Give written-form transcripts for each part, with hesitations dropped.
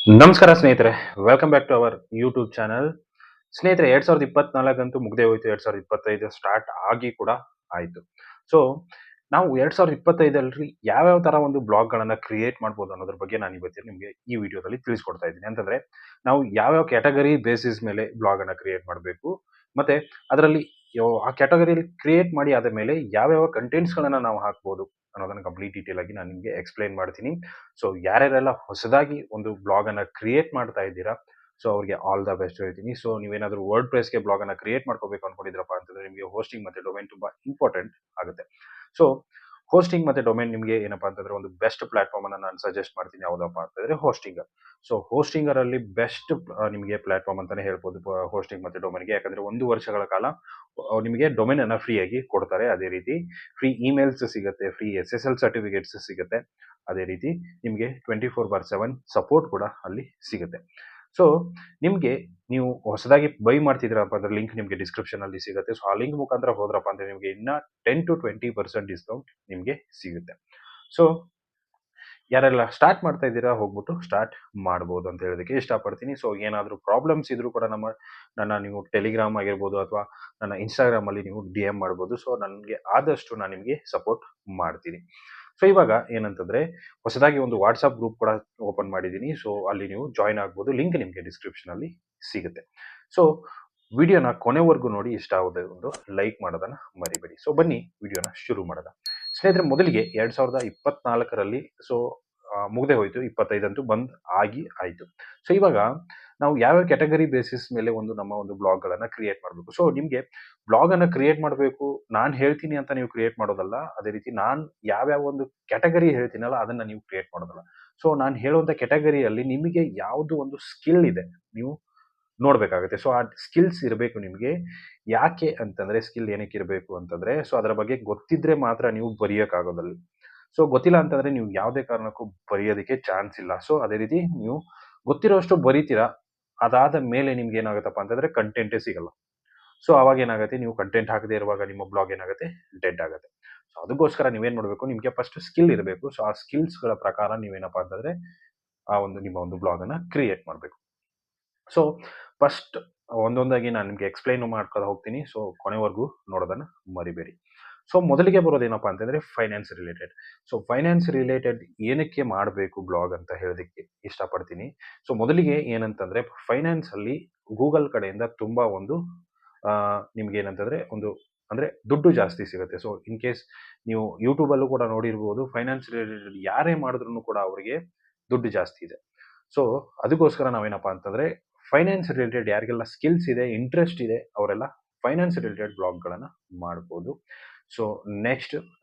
ನಮಸ್ಕಾರ ಸ್ನೇಹಿತರೆ, welcome back to our YouTube channel. ಸ್ನೇಹಿತರೆ, 2024 ಅಂತೂ ಮುಗ್ದೇ ಹೋಯ್ತು. 2025 ಸ್ಟಾರ್ಟ್ ಆಗಿ ಕೂಡ ಆಯ್ತು. ಸೊ, ನಾವು 2025ರಲ್ಲಿ ಯಾವ್ಯಾವ ತರ ಒಂದು ಬ್ಲಾಗ್‌ಗಳನ್ನ ಕ್ರಿಯೇಟ್ ಮಾಡ್ಬೋದು ಅನ್ನೋದ್ರ ಬಗ್ಗೆ ನಾನು ಇವತ್ತು ನಿಮ್ಗೆ ಈ ವಿಡಿಯೋದಲ್ಲಿ ತಿಳಿಸ್ಕೊಡ್ತಾ ಇದ್ದೀನಿ. ಅಂತಂದ್ರೆ, ನಾವು ಯಾವ್ಯಾವ ಕ್ಯಾಟಗರಿ ಬೇಸಿಸ್ ಮೇಲೆ ಬ್ಲಾಗ್ ಅನ್ನ ಕ್ರಿಯೇಟ್ ಮಾಡ್ಬೇಕು, ಮತ್ತೆ ಅದರಲ್ಲಿ ಆ ಕ್ಯಾಟಗರಿಯಲ್ಲಿ ಕ್ರಿಯೇಟ್ ಮಾಡಿ ಆದ ಮೇಲೆ ಯಾವ್ಯಾವ ಕಂಟೆಂಟ್ಸ್‌ಗಳನ್ನ ನಾವು ಹಾಕ್ಬೋದು ಅನ್ನೋದನ್ನ ಕಂಪ್ಲೀಟ್ ಡೀಟೇಲ್ ಆಗಿ ನಾನು ನಿಮ್ಗೆ ಎಕ್ಸ್‌ಪ್ಲೇನ್ ಮಾಡ್ತೀನಿ. ಸೊ ಯಾರ್ಯಾರೆಲ್ಲ ಹೊಸದಾಗಿ ಒಂದು ಬ್ಲಾಗ್ ಅನ್ನ ಕ್ರಿಯೇಟ್ ಮಾಡ್ತಾ ಇದ್ದೀರಾ, ಸೊ ಅವ್ರಿಗೆ ಆಲ್ ದ ಬೆಸ್ಟ್ ಹೇಳ್ತೀನಿ. ಸೊ ನೀವೇನಾದ್ರೂ ವರ್ಡ್ ಪ್ರೆಸ್ಗೆ ಬ್ಲಾಗ್ ಅನ್ನ ಕ್ರಿಯೇಟ್ ಮಾಡ್ಕೋಬೇಕು ಅನ್ಕೊಂಡಿದ್ರಪ್ಪ ಅಂತಂದ್ರೆ ನಿಮಗೆ ಹೋಸ್ಟಿಂಗ್ ಮತ್ತೆ ಡೊಮೈನ್ ತುಂಬಾ ಇಂಪಾರ್ಟೆಂಟ್ ಆಗುತ್ತೆ. ಸೊ ಹೋಸ್ಟಿಂಗ್ ಮತ್ತೆ ಡೊಮೈನ್ ನಿಮಗೆ ಏನಪ್ಪಾ ಅಂತಂದ್ರೆ ಒಂದು ಬೆಸ್ಟ್ ಪ್ಲಾಟ್ಫಾರ್ಮ್ ಅನ್ನ ನಾನು ಸಜೆಸ್ಟ್ ಮಾಡ್ತೀನಿ. ಯಾವ್ದಪ್ಪ ಅಂತಂದ್ರೆ ಹೋಸ್ಟಿಂಗರ್. ಸೊ ಹೋಸ್ಟಿಂಗರ್ ಅಲ್ಲಿ ಬೆಸ್ಟ್ ನಿಮಗೆ ಪ್ಲಾಟ್ಫಾರ್ಮ್ ಅಂತಾನೆ ಹೇಳ್ಬೋದು ಹೋಸ್ಟಿಂಗ್ ಮತ್ತೆ ಡೊಮೈನ್ಗೆ. ಯಾಕಂದ್ರೆ 1 ವರ್ಷಗಳ ಕಾಲ ನಿಮಗೆ ಡೊಮೈನ್ ಅನ್ನ ಫ್ರೀ ಆಗಿ ಕೊಡ್ತಾರೆ. ಅದೇ ರೀತಿ ಫ್ರೀ ಇಮೇಲ್ಸ್ ಸಿಗುತ್ತೆ, ಫ್ರೀ SSL ಸರ್ಟಿಫಿಕೇಟ್ಸ್ ಸಿಗುತ್ತೆ. ಅದೇ ರೀತಿ ನಿಮಗೆ 24/7 ಸಪೋರ್ಟ್ ಕೂಡ ಅಲ್ಲಿ ಸಿಗುತ್ತೆ. ಸೊ ನಿಮ್ಗೆ ನೀವು ಹೊಸದಾಗಿ ಬೈ ಮಾಡ್ತಿದ್ದೀರಪ್ಪ ಅಂದ್ರೆ ಲಿಂಕ್ ನಿಮ್ಗೆ ಡಿಸ್ಕ್ರಿಪ್ಷನ್ ಅಲ್ಲಿ ಸಿಗುತ್ತೆ. ಸೊ ಆ ಲಿಂಕ್ ಮುಖಾಂತರ ಹೋದ್ರಪ್ಪ ಅಂದ್ರೆ ನಿಮ್ಗೆ ಇನ್ನ 10 to 20% ಡಿಸ್ಕೌಂಟ್ ನಿಮ್ಗೆ ಸಿಗುತ್ತೆ. ಸೊ ಯಾರೆಲ್ಲ ಸ್ಟಾರ್ಟ್ ಮಾಡ್ತಾ ಇದ್ದೀರಾ ಹೋಗ್ಬಿಟ್ಟು ಸ್ಟಾರ್ಟ್ ಮಾಡ್ಬೋದು ಅಂತ ಹೇಳೋದಕ್ಕೆ ಇಷ್ಟಪಡ್ತೀನಿ. ಸೊ ಏನಾದರೂ ಪ್ರಾಬ್ಲಮ್ಸ್ ಇದ್ರೂ ಕೂಡ ನನ್ನ ನೀವು ಟೆಲಿಗ್ರಾಮ್ ಆಗಿರ್ಬೋದು ಅಥವಾ ನನ್ನ ಇನ್ಸ್ಟಾಗ್ರಾಮ್ ಅಲ್ಲಿ ನೀವು DM ಮಾಡ್ಬೋದು. ಸೊ ನನಗೆ ಆದಷ್ಟು ನಾನು ನಿಮಗೆ ಸಪೋರ್ಟ್ ಮಾಡ್ತೀನಿ. ಸೊ ಇವಾಗ ಏನಂತಂದ್ರೆ ಹೊಸದಾಗಿ ಒಂದು ವಾಟ್ಸಪ್ ಗ್ರೂಪ್ ಕೂಡ ಓಪನ್ ಮಾಡಿದ್ದೀನಿ. ಸೊ ಅಲ್ಲಿ ನೀವು ಜಾಯಿನ್ ಆಗ್ಬೋದು. ಲಿಂಕ್ ನಿಮಗೆ ಡಿಸ್ಕ್ರಿಪ್ಷನ್ ಅಲ್ಲಿ ಸಿಗುತ್ತೆ. ಸೊ ವಿಡಿಯೋನ ಕೊನೆವರೆಗೂ ನೋಡಿ. ಇಷ್ಟ ಆಗೋದೇ ಒಂದು ಲೈಕ್ ಮಾಡೋದನ್ನ ಮರಿಬೇಡಿ. ಸೊ ಬನ್ನಿ ವಿಡಿಯೋನ ಶುರು ಮಾಡೋಣ. ಸ್ನೇಹಿತರೆ, ಮೊದಲಿಗೆ 2024ರಲ್ಲಿ ಸೊ ಮುಗ್ದೇ ಹೋಯ್ತು. 25 ಅಂತೂ ಬಂದ್ ಆಗಿ ಆಯ್ತು. ಸೊ ಇವಾಗ ನಾವು ಯಾವ್ಯಾವ ಕ್ಯಾಟಗರಿ ಬೇಸಿಸ್ ಮೇಲೆ ನಮ್ಮ ಒಂದು ಬ್ಲಾಗ್‌ಗಳನ್ನ ಕ್ರಿಯೇಟ್ ಮಾಡ್ಬೇಕು. ಸೊ ನಿಮ್ಗೆ ಬ್ಲಾಗ್ ಅನ್ನ ಕ್ರಿಯೇಟ್ ಮಾಡ್ಬೇಕು ನಾನ್ ಹೇಳ್ತೀನಿ ಅಂತ ನೀವು ಕ್ರಿಯೇಟ್ ಮಾಡೋದಲ್ಲ. ಅದೇ ರೀತಿ ನಾನ್ ಯಾವ್ಯಾವ ಒಂದು ಕ್ಯಾಟಗರಿ ಹೇಳ್ತೀನಲ್ಲ ಅದನ್ನ ನೀವು ಕ್ರಿಯೇಟ್ ಮಾಡೋದಲ್ಲ. ಸೊ ನಾನ್ ಹೇಳುವಂತ ಕ್ಯಾಟಗರಿಯಲ್ಲಿ ನಿಮಗೆ ಯಾವ್ದು ಒಂದು ಸ್ಕಿಲ್ ಇದೆ ನೀವು ನೋಡ್ಬೇಕಾಗುತ್ತೆ. ಸೊ ಆ ಸ್ಕಿಲ್ಸ್ ಇರಬೇಕು ನಿಮ್ಗೆ. ಯಾಕೆ ಅಂತಂದ್ರೆ ಸ್ಕಿಲ್ ಏನಕ್ಕೆ ಇರಬೇಕು ಅಂತಂದ್ರೆ, ಸೊ ಅದರ ಬಗ್ಗೆ ಗೊತ್ತಿದ್ರೆ ಮಾತ್ರ ನೀವು ಬರಿಯಕ್ಕಾಗೋದಲ್ಲ. ಸೊ ಗೊತ್ತಿಲ್ಲ ಅಂತಂದ್ರೆ ನೀವು ಯಾವುದೇ ಕಾರಣಕ್ಕೂ ಬರೆಯೋದಕ್ಕೆ ಚಾನ್ಸ್ ಇಲ್ಲ. ಸೊ ಅದೇ ರೀತಿ ನೀವು ಗೊತ್ತಿರೋಷ್ಟು ಬರೀತೀರಾ. ಅದಾದ ಮೇಲೆ ನಿಮ್ಗೆ ಏನಾಗುತ್ತಪ್ಪ ಅಂತಂದ್ರೆ ಕಂಟೆಂಟೇ ಸಿಗಲ್ಲ. ಸೊ ಅವಾಗ ಏನಾಗುತ್ತೆ, ನೀವು ಕಂಟೆಂಟ್ ಹಾಕದೇ ಇರುವಾಗ ನಿಮ್ಮ ಬ್ಲಾಗ್ ಏನಾಗುತ್ತೆ, ಡೆಡ್ ಆಗುತ್ತೆ. ಸೊ ಅದಕ್ಕೋಸ್ಕರ ನೀವೇನ್ ಮಾಡ್ಬೇಕು, ನಿಮ್ಗೆ ಫಸ್ಟ್ ಸ್ಕಿಲ್ ಇರಬೇಕು. ಸೊ ಆ ಸ್ಕಿಲ್ಸ್‌ಗಳ ಪ್ರಕಾರ ನೀವೇನಪ್ಪಾ ಅಂತಂದ್ರೆ ಆ ಒಂದು ನಿಮ್ಮ ಒಂದು ಬ್ಲಾಗ್ ಅನ್ನ ಕ್ರಿಯೇಟ್ ಮಾಡ್ಬೇಕು. ಸೊ ಫಸ್ಟ್ ಒಂದೊಂದಾಗಿ ನಾನು ನಿಮ್ಗೆ ಎಕ್ಸ್‌ಪ್ಲೈನ್ ಮಾಡ್ಕೊತಾ ಹೋಗ್ತೀನಿ. ಸೊ ಕೊನೆವರೆಗೂ ನೋಡೋದನ್ನ ಮರಿಬೇಡಿ. ಸೊ ಮೊದಲಿಗೆ ಬರೋದೇನಪ್ಪಾ ಅಂತಂದ್ರೆ finance related. So finance related ಏನಕ್ಕೆ ಮಾಡಬೇಕು ಬ್ಲಾಗ್ ಅಂತ ಹೇಳೋದಕ್ಕೆ ಇಷ್ಟಪಡ್ತೀನಿ. ಸೊ ಮೊದಲಿಗೆ ಏನಂತಂದ್ರೆ ಫೈನಾನ್ಸ್ ಅಲ್ಲಿ ಗೂಗಲ್ ಕಡೆಯಿಂದ ತುಂಬಾ ಒಂದು ನಿಮ್ಗೇನಂತಂದ್ರೆ ಅಂದ್ರೆ ದುಡ್ಡು ಜಾಸ್ತಿ ಸಿಗುತ್ತೆ. ಸೊ ಇನ್ ಕೇಸ್ ನೀವು ಯೂಟ್ಯೂಬ್ ಅಲ್ಲೂ ಕೂಡ ನೋಡಿರ್ಬೋದು, ಫೈನಾನ್ಸ್ ರಿಲೇಟೆಡ್ ಯಾರೇ ಮಾಡಿದ್ರೂ ಕೂಡ ಅವರಿಗೆ ದುಡ್ಡು ಜಾಸ್ತಿ ಇದೆ. ಸೊ ಅದಕ್ಕೋಸ್ಕರ ನಾವೇನಪ್ಪಾ ಅಂತಂದ್ರೆ ಫೈನಾನ್ಸ್ ರಿಲೇಟೆಡ್ ಯಾರಿಗೆಲ್ಲ ಸ್ಕಿಲ್ಸ್ ಇದೆ, ಇಂಟ್ರೆಸ್ಟ್ ಇದೆ ಅವರೆಲ್ಲ ಫೈನಾನ್ಸ್ ರಿಲೇಟೆಡ್ ಬ್ಲಾಗ್‌ಗಳನ್ನ ಮಾಡ್ಬೋದು. ಸೊ ನೆಕ್ಸ್ಟ್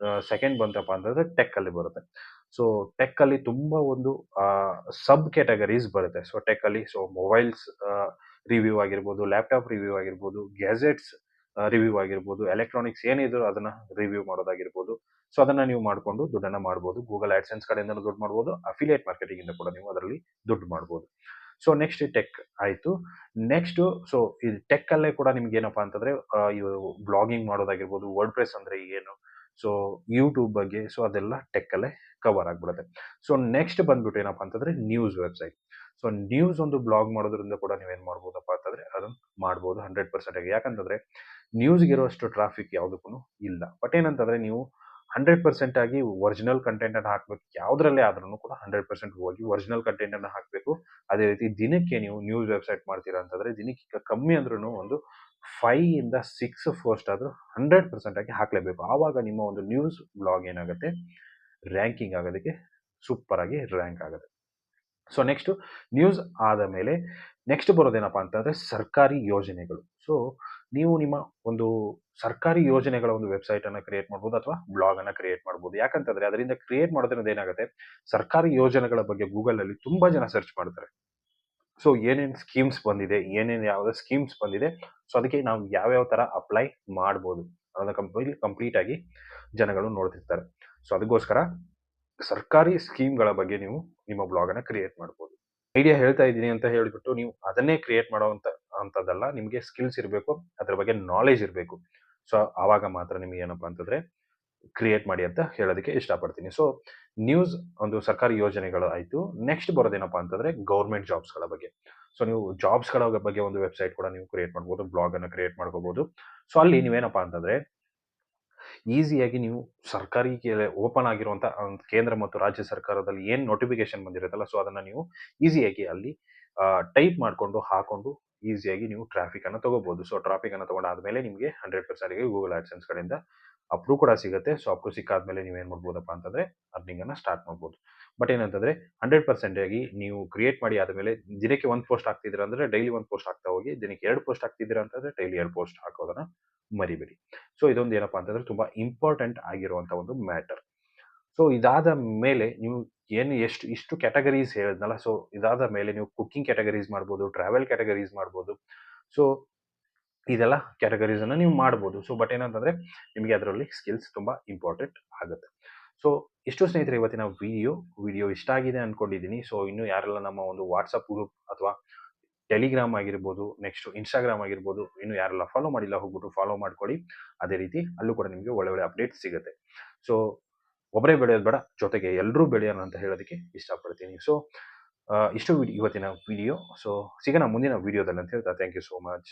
ಸೆಕೆಂಡ್ ಬಂತಪ್ಪ ಅಂತಂದ್ರೆ ಟೆಕ್ ಅಲ್ಲಿ ಬರುತ್ತೆ. ಸೊ ಟೆಕ್ ಅಲ್ಲಿ ತುಂಬಾ ಒಂದು ಸಬ್ ಕ್ಯಾಟಗರೀಸ್ ಬರುತ್ತೆ. ಸೊ ಟೆಕ್ ಅಲ್ಲಿ ಮೊಬೈಲ್ಸ್ ರಿವ್ಯೂ ಆಗಿರ್ಬೋದು, ಲ್ಯಾಪ್‌ಟಾಪ್ ರಿವ್ಯೂ ಆಗಿರ್ಬೋದು, ಗ್ಯಾಜೆಟ್ಸ್ ರಿವ್ಯೂ ಆಗಿರ್ಬೋದು, ಎಲೆಕ್ಟ್ರಾನಿಕ್ಸ್ ಏನಿದ್ರು ಅದನ್ನ ರಿವ್ಯೂ ಮಾಡೋದಾಗಿರ್ಬೋದು. ಸೊ ಅದನ್ನ ನೀವು ಮಾಡ್ಕೊಂಡು ದುಡ್ಡನ್ನ ಮಾಡ್ಬೋದು. ಗೂಗಲ್ ಆಡ್ಸೆನ್ಸ್ ಕಡೆಯಿಂದನೂ ದುಡ್ಡು ಮಾಡ್ಬೋದು. ಅಫಿಲಿಯೇಟ್ ಮಾರ್ಕೆಟಿಂಗ್ ಇಂದ ಕೂಡ ನೀವು ಅದರಲ್ಲಿ ದುಡ್ಡು ಮಾಡ್ಬೋದು. ಸೊ ನೆಕ್ಸ್ಟ್ ಟೆಕ್ ಆಯ್ತು. ನೆಕ್ಸ್ಟು ಸೊ ಈ ಟೆಕ್ ಅಲ್ಲೇ ಕೂಡ ನಿಮ್ಗೇನಪ್ಪಾ ಅಂತಂದ್ರೆ ಇವು ಬ್ಲಾಗಿಂಗ್ ಮಾಡೋದಾಗಿರ್ಬೋದು, ವರ್ಡ್ ಪ್ರೆಸ್ ಅಂದ್ರೆ ಏನು, ಸೊ ಯೂಟ್ಯೂಬ್ ಬಗ್ಗೆ ಸೊ ಅದೆಲ್ಲ ಟೆಕ್ ಅಲ್ಲೇ ಕವರ್ ಆಗ್ಬಿಡುತ್ತೆ. ಸೊ ನೆಕ್ಸ್ಟ್ ಬಂದ್ಬಿಟ್ಟು ಏನಪ್ಪಾ ಅಂತಂದ್ರೆ ನ್ಯೂಸ್ ವೆಬ್‌ಸೈಟ್. ಸೊ ನ್ಯೂಸ್ ಒಂದು ಬ್ಲಾಗ್ ಮಾಡೋದ್ರಿಂದ ಕೂಡ ನೀವೇನ್ ಮಾಡ್ಬೋದಪ್ಪ ಅಂತಂದ್ರೆ ಅದನ್ನ ಮಾಡ್ಬೋದು 100% ಆಗಿ. ಯಾಕಂತಂದ್ರೆ ನ್ಯೂಸ್‌ಗೆ ಇರುವಷ್ಟು ಟ್ರಾಫಿಕ್ ಯಾವುದಕ್ಕೂನು ಇಲ್ಲ. ಬಟ್ ಏನಂತಂದ್ರೆ ನೀವು 100% ಆಗಿ ಒರಿಜಿನಲ್ ಕಂಟೆಂಟ್ ಅನ್ನ ಹಾಕ್ಬೇಕು. ಯಾವುದ್ರಲ್ಲೇ ಆದ್ರೂನು ಕೂಡ 100% ಹೋಗಿ ಒರಿಜಿನಲ್ ಕಂಟೆಂಟ್ ಅನ್ನ ಹಾಕ್ಬೇಕು. ಅದೇ ರೀತಿ ದಿನಕ್ಕೆ ನೀವು ನ್ಯೂಸ್ ವೆಬ್‌ಸೈಟ್ ಮಾಡ್ತೀರಾ ಅಂತಂದ್ರೆ ದಿನಕ್ಕೆ ಕಮ್ಮಿ ಅಂದ್ರೂನು ಒಂದು 5 ಇಂದ 6 ಪೋಸ್ಟ್ ಆದ್ರೂ 100% ಆಗಿ ಹಾಕ್ಲೇಬೇಕು. ಆವಾಗ ನಿಮ್ಮ ಒಂದು ನ್ಯೂಸ್ ಬ್ಲಾಗ್ ಏನಾಗುತ್ತೆ, ರ್ಯಾಂಕಿಂಗ್ ಆಗೋದಕ್ಕೆ ಸೂಪರ್ ಆಗಿ ರ್ಯಾಂಕ್ ಆಗುತ್ತೆ. ಸೊ ನೆಕ್ಸ್ಟ್ ನ್ಯೂಸ್ ಆದ ಮೇಲೆ ನೆಕ್ಸ್ಟ್ ಬರೋದೇನಪ್ಪಾ ಅಂತಂದ್ರೆ ಸರ್ಕಾರಿ ಯೋಜನೆಗಳು. ಸೊ ನೀವು ನಿಮ್ಮ ಒಂದು ಸರ್ಕಾರಿ ಯೋಜನೆಗಳ ಒಂದು ವೆಬ್‌ಸೈಟ್ ಅನ್ನ ಕ್ರಿಯೇಟ್ ಮಾಡ್ಬೋದು ಅಥವಾ ಬ್ಲಾಗ್ ಅನ್ನ ಕ್ರಿಯೇಟ್ ಮಾಡ್ಬೋದು. ಯಾಕಂತಂದ್ರೆ ಅದರಿಂದ ಕ್ರಿಯೇಟ್ ಮಾಡೋದ್ರಿಂದ ಏನಾಗುತ್ತೆ, ಸರ್ಕಾರಿ ಯೋಜನೆಗಳ ಬಗ್ಗೆ ಗೂಗಲ್ ಅಲ್ಲಿ ತುಂಬಾ ಜನ ಸರ್ಚ್ ಮಾಡ್ತಾರೆ. ಸೊ ಏನೇನ್ ಸ್ಕೀಮ್ಸ್ ಬಂದಿದೆ, ಯಾವ್ದು ಸ್ಕೀಮ್ಸ್ ಬಂದಿದೆ, ಸೊ ಅದಕ್ಕೆ ನಾವು ಯಾವ್ಯಾವ ತರ ಅಪ್ಲೈ ಮಾಡ್ಬೋದು ಅನ್ನೋದನ್ನ ಕಂಪ್ಲೀಟ್ ಆಗಿ ಜನಗಳು ನೋಡ್ತಿರ್ತಾರೆ. ಸೊ ಅದಕ್ಕೋಸ್ಕರ ಸರ್ಕಾರಿ ಸ್ಕೀಮ್‌ಗಳ ಬಗ್ಗೆ ನೀವು ನಿಮ್ಮ ಬ್ಲಾಗ್ ಅನ್ನ ಕ್ರಿಯೇಟ್ ಮಾಡ್ಬೋದು. ಐಡಿಯಾ ಹೇಳ್ತಾ ಇದ್ದೀನಿ ಅಂತ ಹೇಳ್ಬಿಟ್ಟು ನೀವು ಅದನ್ನೇ ಕ್ರಿಯೇಟ್ ಅಂತದಲ್ಲ. ನಿಮ್ಗೆ ಸ್ಕಿಲ್ಸ್ ಇರ್ಬೇಕು. ಅದ್ರ ಬಗ್ಗೆ ನಾಲೆಡ್ಜ್ ಇರ್ಬೇಕು. ಸೊ ಆವಾಗ ಮಾತ್ರ ನಿಮ್ಗೆ ಏನಪ್ಪಾ ಅಂತಂದ್ರೆ ಕ್ರಿಯೇಟ್ ಮಾಡಿ ಅಂತ ಹೇಳೋದಕ್ಕೆ ಇಷ್ಟಪಡ್ತೀನಿ. ಸೊ ನ್ಯೂಸ್ ಒಂದು ಸರ್ಕಾರಿ ಯೋಜನೆಗಳು ಆಯಿತು. ನೆಕ್ಸ್ಟ್ ಬರೋದೇನಪ್ಪ ಅಂತಂದರೆ ಗೌರ್ಮೆಂಟ್ ಜಾಬ್ಸ್‌ಗಳ ಬಗ್ಗೆ. ಸೊ ನೀವು ಜಾಬ್ಸ್‌ಗಳ ಬಗ್ಗೆ ಒಂದು ವೆಬ್‌ಸೈಟ್ ಕೂಡ ನೀವು ಕ್ರಿಯೇಟ್ ಮಾಡ್ಬೋದು. ಬ್ಲಾಗನ್ನು ಕ್ರಿಯೇಟ್ ಮಾಡ್ಕೋಬೋದು. ಸೊ ಅಲ್ಲಿ ನೀವೇನಪ್ಪ ಅಂತಂದರೆ ಈಸಿಯಾಗಿ ನೀವು ಸರ್ಕಾರಿ ಓಪನ್ ಆಗಿರುವಂಥ ಕೇಂದ್ರ ಮತ್ತು ರಾಜ್ಯ ಸರ್ಕಾರದಲ್ಲಿ ಏನು ನೋಟಿಫಿಕೇಶನ್ ಬಂದಿರುತ್ತಲ್ಲ, ಸೊ ಅದನ್ನು ನೀವು ಈಸಿಯಾಗಿ ಅಲ್ಲಿ ಟೈಪ್ ಮಾಡಿಕೊಂಡು ಹಾಕೊಂಡು ಈಸಿಯಾಗಿ ನೀವು ಟ್ರಾಫಿಕನ್ನು ತಗೋಬೋದು. ಸೊ ಟ್ರಾಫಿಕನ್ನು ತಗೊಂಡಾದ್ಮೇಲೆ ನಿಮಗೆ 100% ಗೂಗಲ್ ಆಡ್ಸೆನ್ಸ್ ಕಡೆಯಿಂದ ಅಪ್ರೂವ್ ಕೂಡ ಸಿಗುತ್ತೆ. ಸೊ ಅಪ್ರೂವ್ ಸಿಕ್ಕಾದ್ಮೇಲೆ ನೀವೇನು ಮಾಡ್ಬೋದಪ್ಪ ಅಂತಂದರೆ ಅರ್ನಿಂಗನ್ನು ಸ್ಟಾರ್ಟ್ ಮಾಡ್ಬೋದು. ಬಟ್ ಏನಂತಂದರೆ 100% ಆಗಿ ನೀವು ಕ್ರಿಯೇಟ್ ಮಾಡಿ ಆದಮೇಲೆ ದಿನಕ್ಕೆ 1 ಪೋಸ್ಟ್ ಹಾಕ್ತಿದ್ದೀರಾ ಅಂದರೆ ಡೈಲಿ 1 ಪೋಸ್ಟ್ ಹಾಕ್ತಾ ಹೋಗಿ. ದಿನಕ್ಕೆ 2 ಪೋಸ್ಟ್ ಹಾಕ್ತಿದ್ದೀರಾ ಅಂತಂದರೆ ಡೈಲಿ 2 ಪೋಸ್ಟ್ ಹಾಕೋದನ್ನು ಮರಿಬೇಡಿ. ಸೊ ಇದೊಂದು ಏನಪ್ಪಾ ಅಂತಂದ್ರೆ ತುಂಬಾ ಇಂಪಾರ್ಟೆಂಟ್ ಆಗಿರುವಂತ ಒಂದು ಮ್ಯಾಟರ್. ಸೊ ಇದಾದ ಮೇಲೆ ನೀವು ಏನು ಇಷ್ಟು ಕ್ಯಾಟಗರೀಸ್ ಹೇಳಿದ್ನಲ್ಲ, ಸೊ ಇದಾದ ಮೇಲೆ ನೀವು ಕುಕಿಂಗ್ ಕ್ಯಾಟಗರೀಸ್ ಮಾಡ್ಬೋದು, ಟ್ರಾವೆಲ್ ಕ್ಯಾಟಗರೀಸ್ ಮಾಡ್ಬೋದು. ಸೊ ಇದೆಲ್ಲ ಕ್ಯಾಟಗರೀಸ್ ಅನ್ನ ನೀವು ಮಾಡ್ಬೋದು. ಸೊ ಬಟ್ ಏನಂತಂದ್ರೆ ನಿಮಗೆ ಅದರಲ್ಲಿ ಸ್ಕಿಲ್ಸ್ ತುಂಬಾ ಇಂಪಾರ್ಟೆಂಟ್ ಆಗುತ್ತೆ. ಸೊ ಇಷ್ಟು ಸ್ನೇಹಿತರೆ ಇವತ್ತಿನ ವಿಡಿಯೋ ಇಷ್ಟ ಆಗಿದೆ ಅನ್ಕೊಂಡಿದ್ದೀನಿ. ಸೊ ಇನ್ನು ಯಾರೆಲ್ಲ ನಮ್ಮ ಒಂದು ವಾಟ್ಸಪ್ ಗ್ರೂಪ್ ಅಥವಾ ಟೆಲಿಗ್ರಾಮ್ ಆಗಿರ್ಬೋದು, ನೆಕ್ಸ್ಟ್ ಇನ್ಸ್ಟಾಗ್ರಾಮ್ ಆಗಿರ್ಬೋದು, ಇನ್ನು ಯಾರೆಲ್ಲ ಫಾಲೋ ಮಾಡಿಲ್ಲ ಹೋಗ್ಬಿಟ್ಟು ಫಾಲೋ ಮಾಡ್ಕೊಳ್ಳಿ. ಅದೇ ರೀತಿ ಅಲ್ಲೂ ಕೂಡ ನಿಮಗೆ ಒಳ್ಳೆ ಒಳ್ಳೆ ಅಪ್ಡೇಟ್ ಸಿಗುತ್ತೆ. ಸೊ ಒಬ್ಬರೇ ಬೆಳೆಯೋದು ಬೇಡ, ಜೊತೆಗೆ ಎಲ್ಲರೂ ಬೆಳೆಯೋಣ ಅಂತ ಹೇಳೋದಕ್ಕೆ ಇಷ್ಟಪಡ್ತೀನಿ. ಸೊ ಇಷ್ಟು ಇವತ್ತಿನ ವಿಡಿಯೋ. ಸೊ ಸಿಗೋಣ ಮುಂದಿನ ವಿಡಿಯೋದಲ್ಲಿ ಅಂತ ಹೇಳ್ತಾ ಥ್ಯಾಂಕ್ ಯು ಸೋ ಮಚ್.